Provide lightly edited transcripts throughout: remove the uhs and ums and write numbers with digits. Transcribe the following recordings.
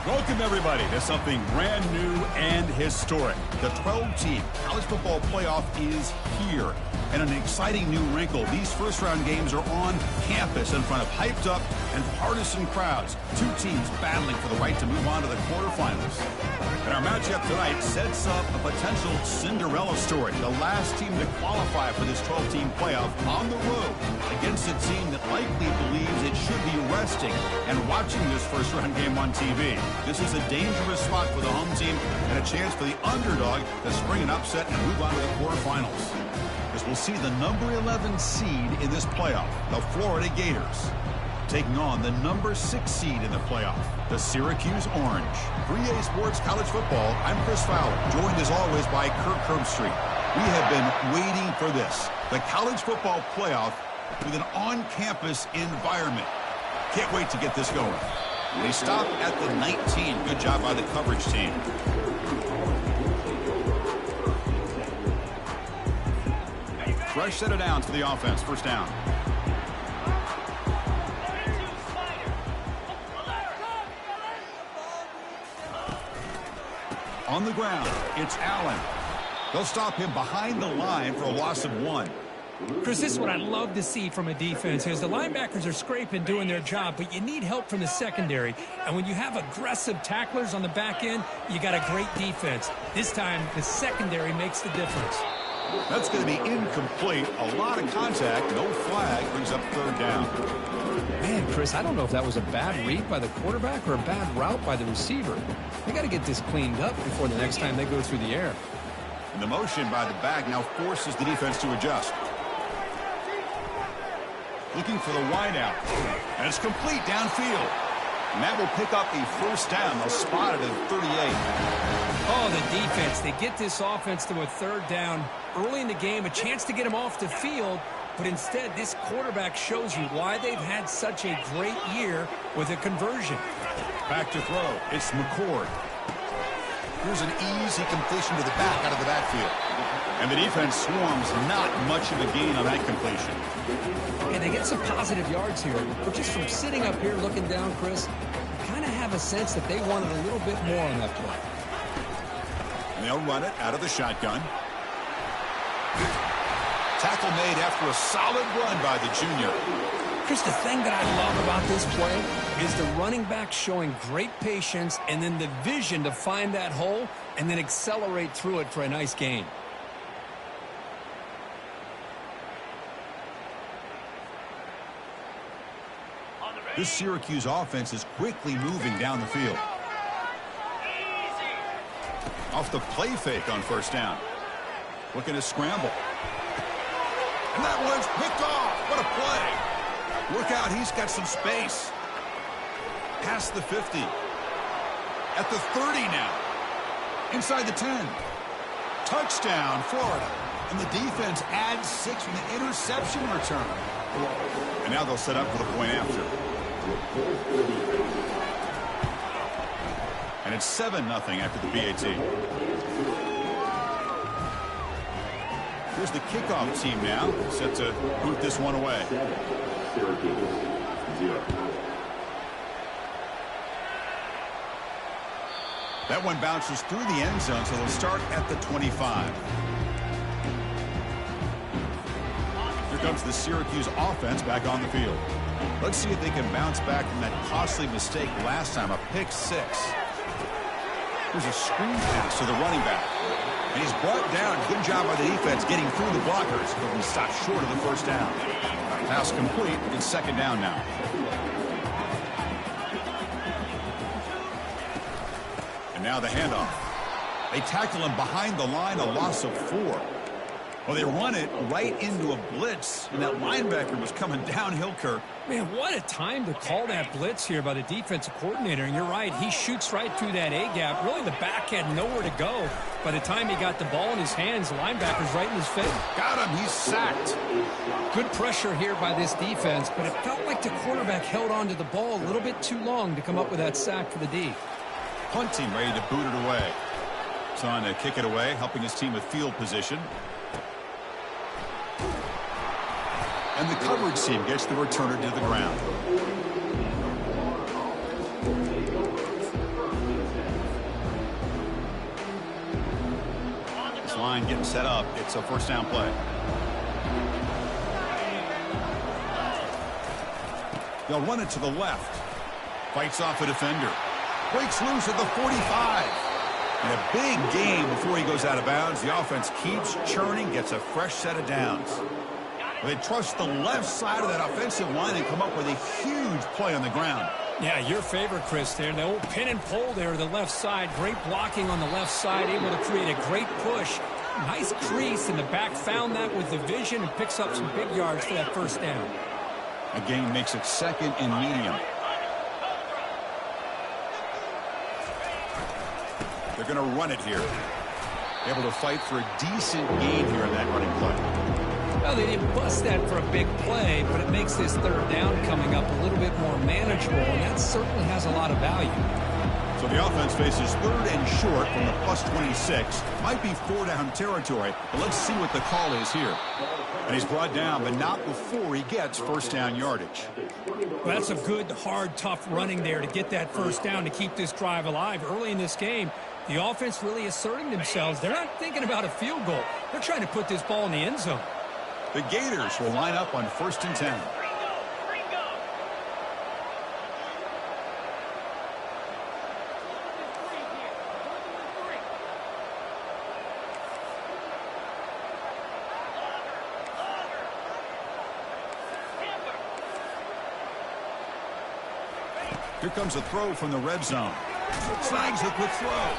Welcome, everybody, to something brand new and historic. The 12-team college football playoff is here. And an exciting new wrinkle, these first-round games are on campus in front of hyped-up and partisan crowds. Two teams battling for the right to move on to the quarterfinals. And our matchup tonight sets up a potential Cinderella story. The last team to qualify for this 12-team playoff on the road against a team that likely believes it should be resting and watching this first-round game on TV. This is a dangerous spot for the home team and a chance for the underdog to spring an upset and move on to the quarterfinals. As we'll see the number 11 seed in this playoff, the Florida Gators, taking on the number 6 seed in the playoff, the Syracuse Orange. 3A Sports College Football, I'm Chris Fowler, joined as always by Kirk Herbstreit. We have been waiting for this, the college football playoff with an on-campus environment. Can't wait to get this going. They stop at the 19. Good job by the coverage team. Fresh set of downs for the offense. First down. On the ground, it's Allen. They'll stop him behind the line for a loss of 1. Chris, this is what I love to see from a defense is the linebackers are scraping, doing their job, but you need help from the secondary. And when you have aggressive tacklers on the back end, you got a great defense. This time, the secondary makes the difference. That's going to be incomplete. A lot of contact. No flag. Brings up third down. Man, Chris, I don't know if that was a bad read by the quarterback or a bad route by the receiver. They got to get this cleaned up before the next time they go through the air. And the motion by the back now forces the defense to adjust. Looking for the wideout. And it's complete downfield. And that will pick up a first down. They'll spot it at 38. Oh, the defense. They get this offense to a third down early in the game, a chance to get him off the field. But instead, this quarterback shows you why they've had such a great year with a conversion. Back to throw. It's McCord. Here's an easy completion to the back out of the backfield. And the defense swarms, not much of a gain on that completion. And they get some positive yards here. But just from sitting up here looking down, Chris, I kind of have a sense that they wanted a little bit more on that play. And they'll run it out of the shotgun. Tackle made after a solid run by the junior. Chris, the thing that I love about this play is the running back showing great patience and then the vision to find that hole and then accelerate through it for a nice gain. This Syracuse offense is quickly moving down the field. Off the play fake on first down. Looking to scramble. And that one's picked off. What a play. Look out, he's got some space. Past the 50. At the 30 now. Inside the 10. Touchdown, Florida. And the defense adds 6 from the interception return. And now they'll set up for the point after. And it's 7-0 after the PAT. Here's the kickoff team now, set to boot this one away. That one bounces through the end zone, so they'll start at the 25. Here comes the Syracuse offense back on the field. Let's see if they can bounce back from that costly mistake last time, a pick 6. Here's a screen pass to the running back. And he's brought down. Good job by the defense getting through the blockers, but we stopped short of the first down. Pass complete. It's second down now. And now the handoff. They tackle him behind the line, a loss of 4. Well, they run it right into a blitz, and that linebacker was coming downhill, Kirk. Man, what a time to call that blitz here by the defensive coordinator. And you're right, he shoots right through that A-gap. Really, the back had nowhere to go. By the time he got the ball in his hands, the linebacker's right in his face. Got him. He's sacked. Good pressure here by this defense, but it felt like the quarterback held on to the ball a little bit too long to come up with that sack for the D. Punt team ready to boot it away. Trying to kick it away, helping his team with field position. And the coverage team gets the returner to the ground. line getting set up. It's a first down play. They'll run it to the left. Fights off a defender. Breaks loose at the 45. And a big gain before he goes out of bounds. The offense keeps churning, gets a fresh set of downs. They trust the left side of that offensive line and come up with a huge play on the ground. Yeah, your favorite, Chris, there. The old pin and pull there to the left side. Great blocking on the left side, able to create a great push. Nice crease, and the back found that with the vision and picks up some big yards for that first down. A gain makes it second and medium. They're going to run it here. Able to fight for a decent gain here in that running play. Well, they didn't bust that for a big play, but it makes this third down coming up a little bit more manageable, and that certainly has a lot of value. So the offense faces third and short from the plus 26. Might be 4-down territory, but let's see what the call is here. And he's brought down, but not before he gets first down yardage. Well, that's a good, hard, tough running there to get that first down to keep this drive alive. Early in this game, the offense really asserting themselves. They're not thinking about a field goal. They're trying to put this ball in the end zone. The Gators will line up on 1st and 10. Here comes a throw from the red zone. Snags the quick throw.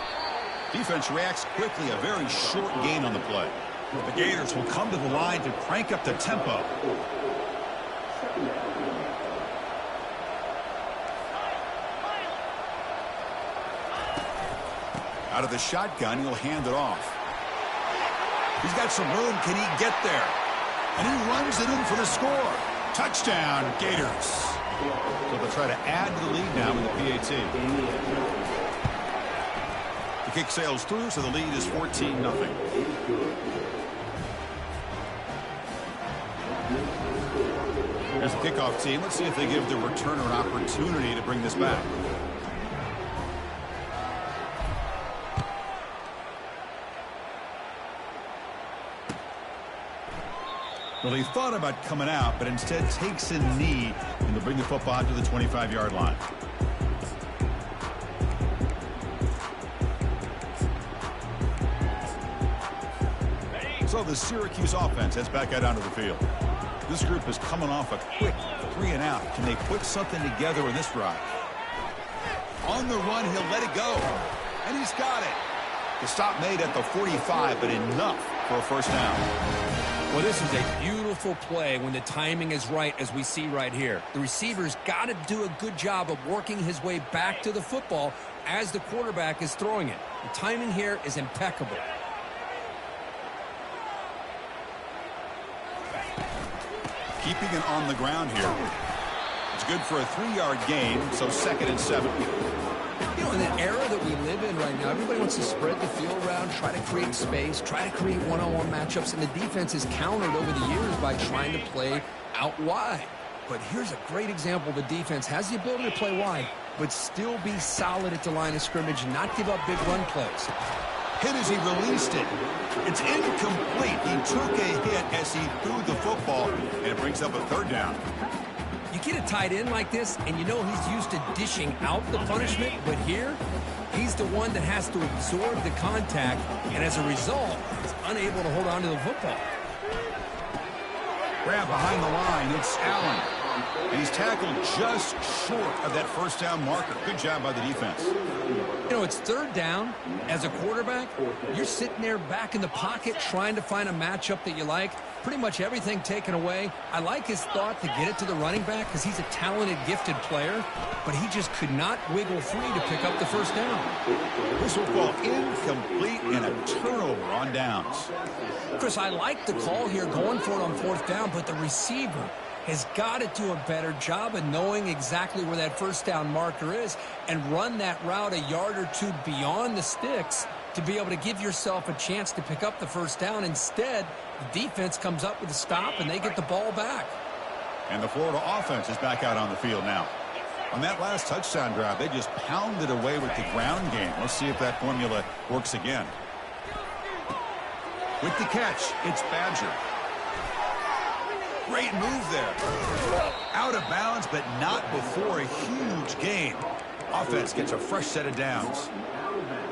Defense reacts quickly. A very short gain on the play. The Gators will come to the line to crank up the tempo. Out of the shotgun, he'll hand it off. He's got some room. Can he get there? And he runs it in for the score. Touchdown, Gators. So they'll try to add to the lead now with the PAT. The kick sails through, so the lead is 14-0. Here's the kickoff team. Let's see if they give the returner an opportunity to bring this back. Well, he thought about coming out, but instead takes a knee and to bring the football to the 25-yard line. So the Syracuse offense heads back out onto the field. This group is coming off a quick 3-and-out. Can they put something together in this drive? On the run, he'll let it go. And he's got it. The stop made at the 45, but enough for a first down. Well, this is a beautiful play when the timing is right, as we see right here. The receiver's got to do a good job of working his way back to the football as the quarterback is throwing it. The timing here is impeccable. Keeping it on the ground here. It's good for a 3-yard gain, so 2nd and 7. You know, in the era that we live in right now, everybody wants to spread the field around, try to create space, try to create one-on-one matchups, and the defense is countered over the years by trying to play out wide. But here's a great example. The defense has the ability to play wide, but still be solid at the line of scrimmage and not give up big run plays. Hit as he released it. It's incomplete. He took a hit as he threw the football, and it brings up a 3rd down. You get a tight end like this, and you know he's used to dishing out the punishment, but here, he's the one that has to absorb the contact, and as a result, he's unable to hold on to the football. Grab behind the line. It's Allen. And he's tackled just short of that first down marker. Good job by the defense. You know, it's 3rd down. As a quarterback, you're sitting there back in the pocket trying to find a matchup that you like. Pretty much everything taken away. I like his thought to get it to the running back because he's a talented, gifted player, but he just could not wiggle free to pick up the first down. This will fall incomplete and a turnover on downs. Chris, I like the call here going for it on 4th down, but the receiver has got to do a better job of knowing exactly where that first down marker is and run that route a yard or two beyond the sticks to be able to give yourself a chance to pick up the first down. Instead, the defense comes up with a stop and they get the ball back. And the Florida offense is back out on the field now. On that last touchdown drive, they just pounded away with the ground game. Let's see if that formula works again. With the catch, it's Badger. Great move there. Out of bounds, but not before a huge gain. Offense gets a fresh set of downs.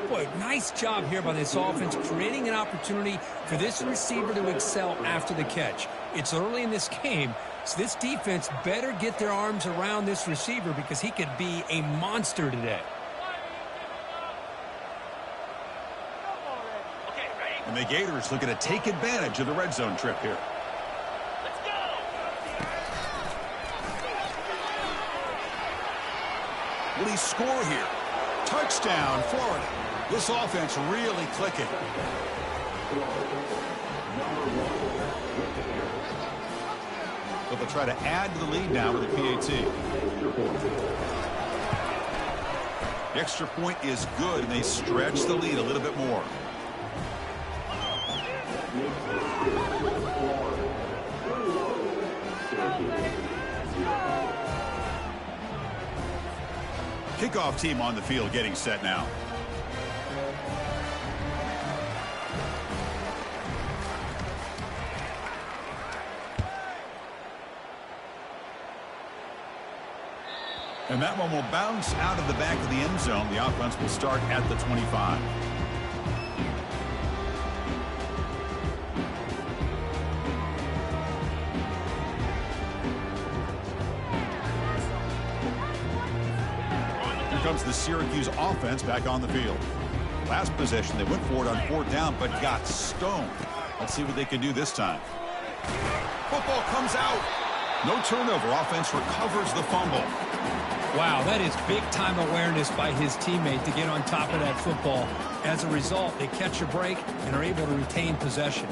Boy, nice job here by this offense, creating an opportunity for this receiver to excel after the catch. It's early in this game, so this defense better get their arms around this receiver because he could be a monster today. And the Gators looking to take advantage of the red zone trip here. Will he score here? Touchdown, Florida. This offense really clicking. But they'll try to add to the lead now with a PAT. The extra point is good, and they stretch the lead a little bit more. Kickoff team on the field getting set now. And that one will bounce out of the back of the end zone. The offense will start at the 25. Comes the Syracuse offense back on the field. Last possession, they went for it on 4th down, but got stoned. Let's see what they can do this time. Football comes out. No turnover. Offense recovers the fumble. Wow, that is big-time awareness by his teammate to get on top of that football. As a result, they catch a break and are able to retain possession.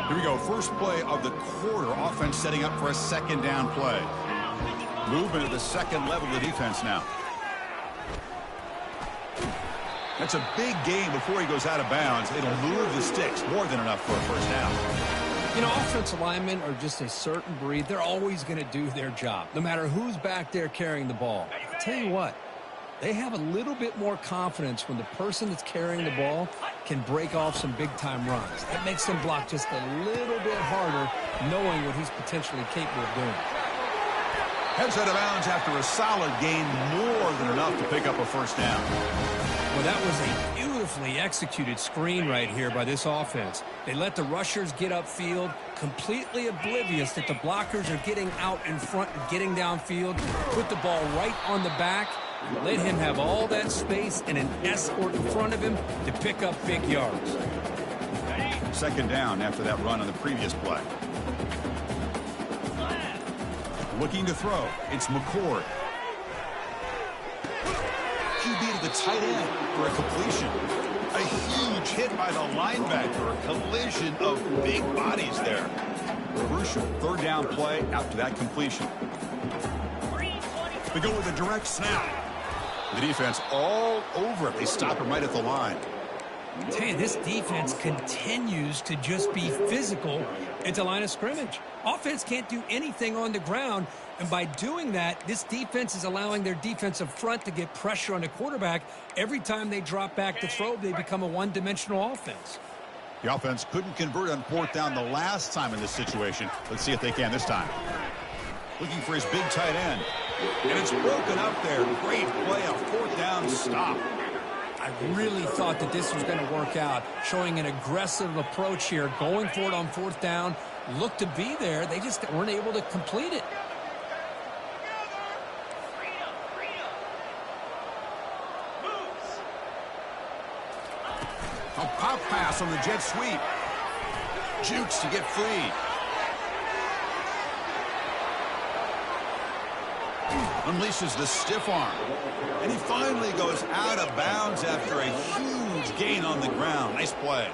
Here we go. First play of the quarter. Offense setting up for a 2nd down play. Movement at the second level of the defense now. That's a big gain before he goes out of bounds. It'll move the sticks more than enough for a 1st down. You know, offensive linemen are just a certain breed. They're always going to do their job, no matter who's back there carrying the ball. I'll tell you what, they have a little bit more confidence when the person that's carrying the ball can break off some big-time runs. That makes them block just a little bit harder, knowing what he's potentially capable of doing. Heads out of bounds after a solid gain, more than enough to pick up a 1st down. Well, that was a beautifully executed screen right here by this offense. They let the rushers get upfield, completely oblivious that the blockers are getting out in front and getting downfield, put the ball right on the back, let him have all that space and an escort in front of him to pick up big yards. 2nd down after that run on the previous play. Looking to throw. It's McCord. QB to the tight end for a completion. A huge hit by the linebacker. A collision of big bodies there. Crucial 3rd down play after that completion. They go with a direct snap. The defense all over it. They stop him right at the line. Hey, this defense continues to just be physical at the line of scrimmage. Offense can't do anything on the ground, and by doing that, this defense is allowing their defensive front to get pressure on the quarterback. Every time they drop back to throw, they become a one-dimensional offense. The offense couldn't convert on 4th down the last time in this situation. Let's see if they can this time. Looking for his big tight end. And it's broken up there. Great play, a 4th down stop. I really thought that this was going to work out, showing an aggressive approach here, going for it on 4th down, looked to be there. They just weren't able to complete it. A pop pass on the jet sweep. Jukes to get free. Unleashes the stiff arm. And he finally goes out of bounds after a huge gain on the ground. Nice play.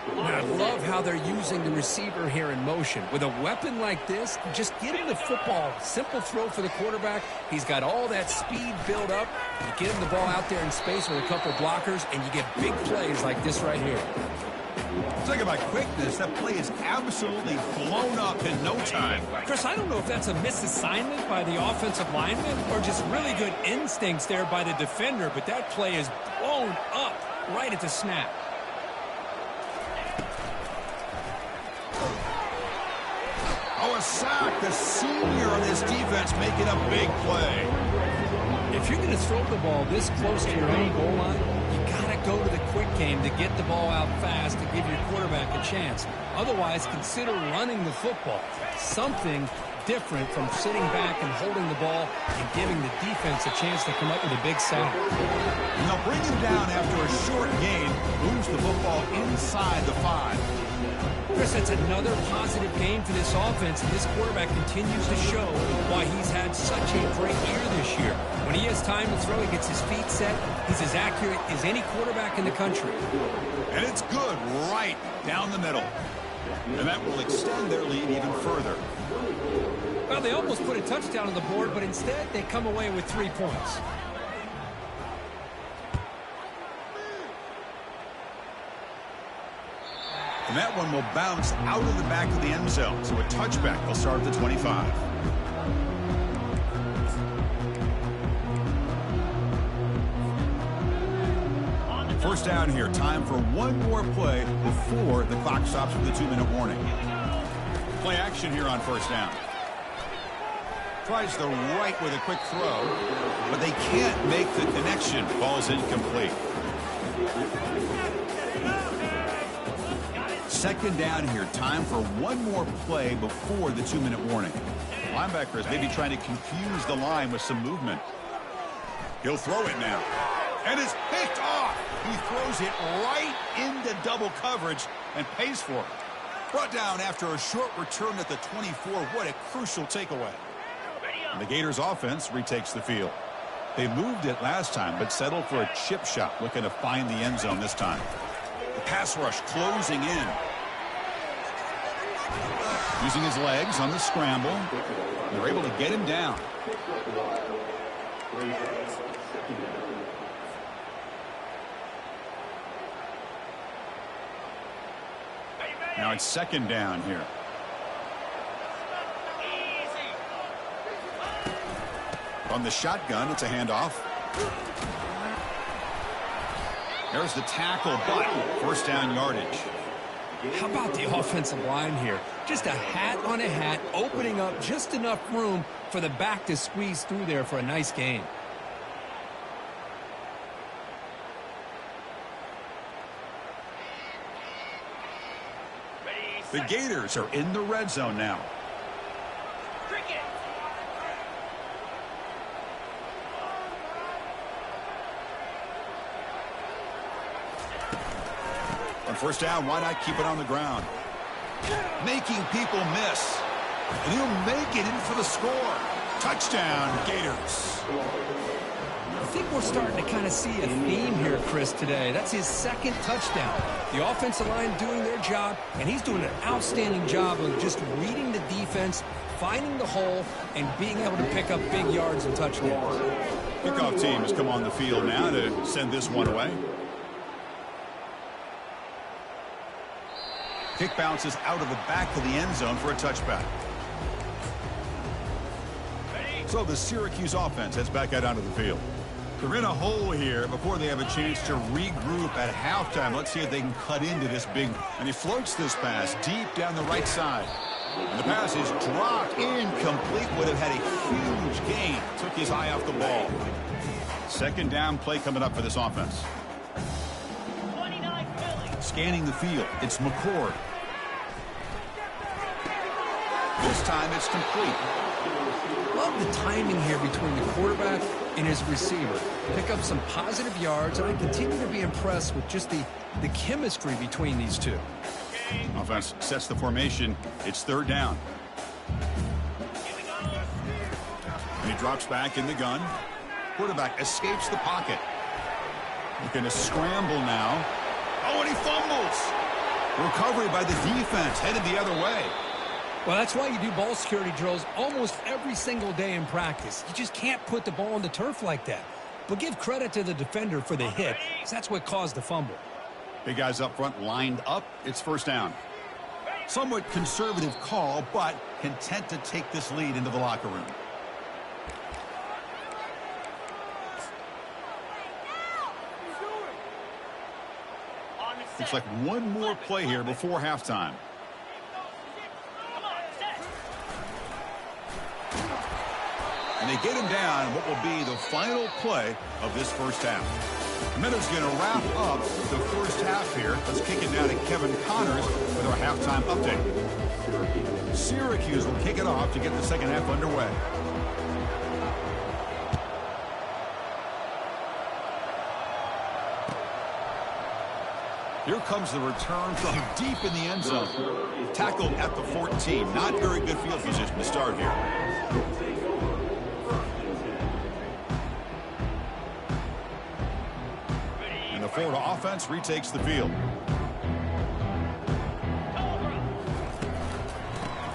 And I love how they're using the receiver here in motion. With a weapon like this, just get him the football. Simple throw for the quarterback. He's got all that speed built up. You get him the ball out there in space with a couple blockers, and you get big plays like this right here. Talk about quickness. That play is absolutely blown up in no time. Chris, I don't know if that's a misassignment by the offensive lineman or just really good instincts there by the defender, but that play is blown up right at the snap. Oh, a sack. The senior on this defense making a big play. If you're going to throw the ball this close to your own goal line, you got to go to the quick game to get the ball out fast to give your quarterback a chance. Otherwise, consider running the football. Something different from sitting back and holding the ball and giving the defense a chance to come up with a big sack. And they'll bring him down after a short gain, moves the football inside the 5. Chris, that's another positive game for this offense, and this quarterback continues to show why he's had such a great year this year. When he has time to throw, he gets his feet set. He's as accurate as any quarterback in the country. And it's good right down the middle. And that will extend their lead even further. Well, they almost put a touchdown on the board, but instead they come away with 3 points. And that one will bounce out of the back of the end zone. So a touchback will start at the 25. First down here. Time for one more play before the clock stops with a 2-minute warning. Play action here on first down. Tries the right with a quick throw, but they can't make the connection. Ball's incomplete. Second down here. Time for one more play before the 2-minute warning. Linebacker is maybe trying to confuse the line with some movement. He'll throw it now. And it's picked off. He throws it right into double coverage and pays for it. Brought down after a short return at the 24. What a crucial takeaway. And the Gators offense retakes the field. They moved it last time, but settled for a chip shot, looking to find the end zone this time. The pass rush closing in. Using his legs on the scramble. They're able to get him down. Now it's second down here. On the shotgun, it's a handoff. There's the tackle, but first down yardage. How about the offensive line here? Just a hat on a hat, opening up just enough room for the back to squeeze through there for a nice gain. The Gators are in the red zone now. On first down, why not keep it on the ground? Making people miss. And he'll make it in for the score. Touchdown, Gators. I think we're starting to kind of see a theme here, Chris, today. That's his second touchdown. The offensive line doing their job, and he's doing an outstanding job of just reading the defense, finding the hole, and being able to pick up big yards and touchdowns. Kickoff team has come on the field now to send this one away. Kick bounces out of the back of the end zone for a touchback. So the Syracuse offense heads back out onto the field. They're in a hole here before they have a chance to regroup at halftime. Let's see if they can cut into this big. And he floats this pass deep down the right side. And the pass is dropped incomplete. Would have had a huge gain. Took his eye off the ball. Second down play coming up for this offense. Scanning the field. It's McCord. This time it's complete. Love the timing here between the quarterback and his receiver. Pick up some positive yards, and I continue to be impressed with just the chemistry between these two. Offense sets the formation. It's third down. And he drops back in the gun. Quarterback escapes the pocket. Looking to scramble now. Oh, and he fumbles. Recovery by the defense, headed the other way. Well, that's why you do ball security drills almost every single day in practice. You just can't put the ball on the turf like that. But give credit to the defender for the hit, because that's what caused the fumble. Big guys up front lined up. It's first down. Somewhat conservative call, but content to take this lead into the locker room. Looks like one more play here before halftime. And they get him down in what will be the final play of this first half. Minutes going to wrap up the first half here. Let's kick it now to Kevin Connors with our halftime update. Syracuse will kick it off to get the second half underway. Here comes the return from deep in the end zone. Tackled at the 14. Not very good field position to start here. And the Florida offense retakes the field.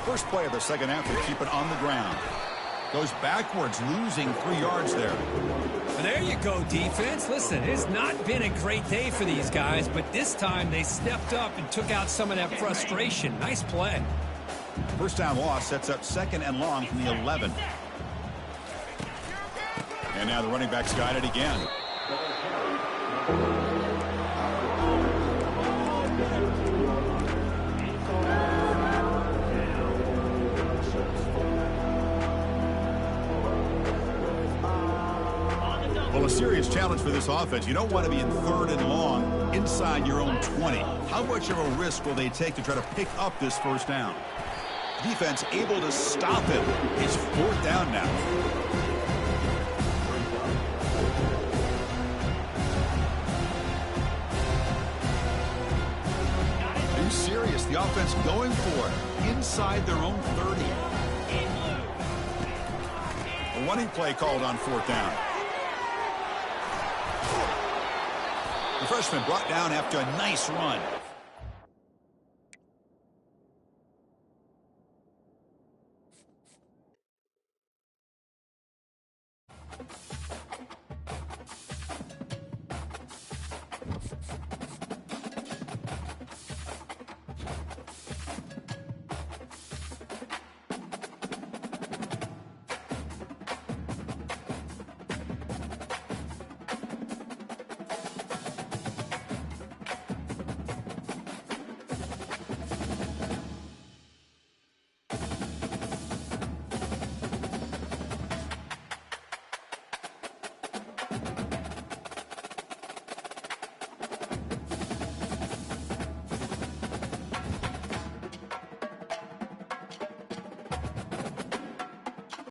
First play of the second half, they keep it on the ground. Goes backwards, losing 3 yards there. Well, there you go, defense. Listen, it's not been a great day for these guys, but this time they stepped up and took out some of that frustration. Nice play. First down loss sets up second and long from the 11. And now the running back's got it again. Well, a serious challenge for this offense. You don't want to be in third and long inside your own 20. How much of a risk will they take to try to pick up this first down? Defense able to stop it. It's fourth down now. Are you serious? The offense going for it inside their own 30. A running play called on fourth down. The freshman brought down after a nice run.